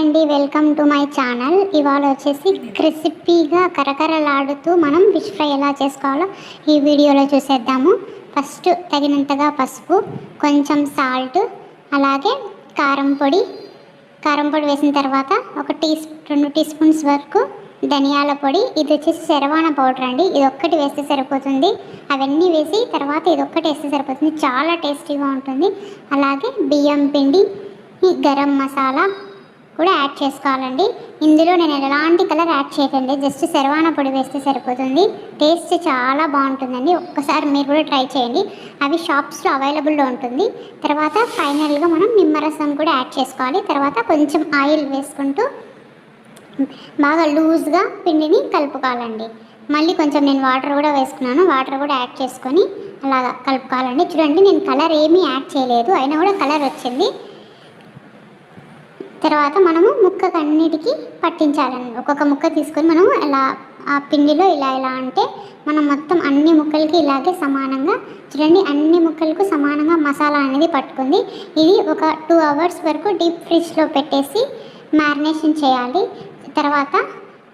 అండి, welcome to my channel. ఇవాళ వచ్చేసి క్రిస్పీగా కరకరలాడుతూ మనం ఫిష్ ఫ్రై ఎలా చేసుకోవాలో ఈ వీడియోలో చూసేద్దాము. ఫస్ట్ తగినంతగా పసుపు, కొంచెం సాల్ట్, అలాగే కారం పొడి వేసిన తర్వాత ఒక 2 టీ స్పూన్స్ వరకు ధనియాల పొడి. ఇది వచ్చేసి శరవాణ పౌడర్ అండి. ఇది ఒక్కటి వేస్తే సరిపోతుంది. అవన్నీ వేసి తర్వాత ఇది ఒక్కటి వేస్తే సరిపోతుంది. చాలా టేస్టీగా ఉంటుంది. అలాగే బియ్యం పిండి, గరం మసాలా కూడా యాడ్ చేసుకోవాలండి. ఇందులో నేను ఎలాంటి కలర్ యాడ్ చేయకండి, జస్ట్ శరవాణ పొడి వేస్తే సరిపోతుంది. టేస్ట్ చాలా బాగుంటుందండి. ఒక్కసారి మీరు కూడా ట్రై చేయండి. అవి షాప్స్లో అవైలబుల్లో ఉంటుంది. తర్వాత ఫైనల్గా మనం నిమ్మరసం కూడా యాడ్ చేసుకోవాలి. తర్వాత కొంచెం ఆయిల్ వేసుకుంటూ బాగా లూజ్గా పిండిని కలుపుకోవాలండి. మళ్ళీ కొంచెం నేను వాటర్ కూడా వేసుకున్నాను. వాటర్ కూడా యాడ్ చేసుకొని అలాగా కలుపుకోవాలండి. చూడండి, నేను కలర్ ఏమీ యాడ్ చేయలేదు, అయినా కూడా కలర్ వచ్చింది. తర్వాత మనము ముక్కకు అన్నిటికీ పట్టించాలండి. ఒక్కొక్క ముక్క తీసుకొని మనం ఇలా ఆ పిండిలో ఇలా అంటే మనం మొత్తం అన్ని ముక్కలకి ఇలాగే సమానంగా చూడండి, అన్ని ముక్కలకు సమానంగా మసాలా అనేది పట్టుకుంది. ఇది ఒక 2 అవర్స్ వరకు డీప్ ఫ్రిడ్జ్లో పెట్టేసి మ్యారినేషన్ చేయాలి. తర్వాత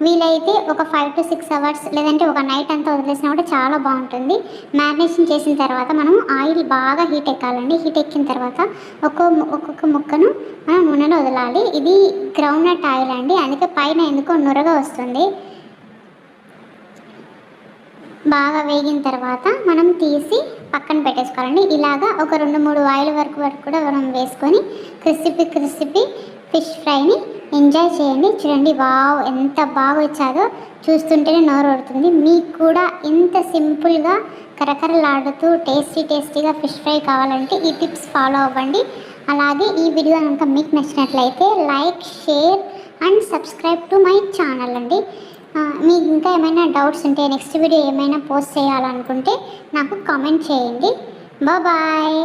వీలైతే ఒక 5 to 6 అవర్స్ లేదంటే ఒక నైట్ అంతా వదిలేసినా కూడా చాలా బాగుంటుంది. మ్యారినేషన్ చేసిన తర్వాత మనం ఆయిల్ బాగా హీట్ ఎక్కాలండి. హీట్ ఎక్కిన తర్వాత ఒక్కొక్క ముక్కను మనం నూనెలో వదలాలి. ఇది గ్రౌండ్నట్ ఆయిల్ అండి, అందుకే పైన ఎందుకో నురగా వస్తుంది. బాగా వేగిన తర్వాత మనం తీసి పక్కన పెట్టేసుకోవాలండి. ఇలాగా ఒక 2-3 ఆయిల్ వరకు కూడా మనం వేసుకొని క్రిస్పీ ఫిష్ ఫ్రైని ఎంజాయ్ చేయండి. చూడండి, వావ్ ఎంత బాగా వచ్చాదో చూస్తుంటేనే నోరు ఊరుతుంది. మీకు కూడా ఇంత సింపుల్గా కరకరలాడుతూ టేస్టీగా ఫిష్ ఫ్రై కావాలంటే ఈ టిప్స్ ఫాలో అవ్వండి. అలాగే ఈ వీడియో కనుక మీకు నచ్చినట్లయితే like, share and subscribe to my channel అండి. మీకు ఇంకా ఏమైనా డౌట్స్ ఉంటే, నెక్స్ట్ వీడియో ఏమైనా పోస్ట్ చేయాలనుకుంటే నాకు కామెంట్ చేయండి. బాయ్.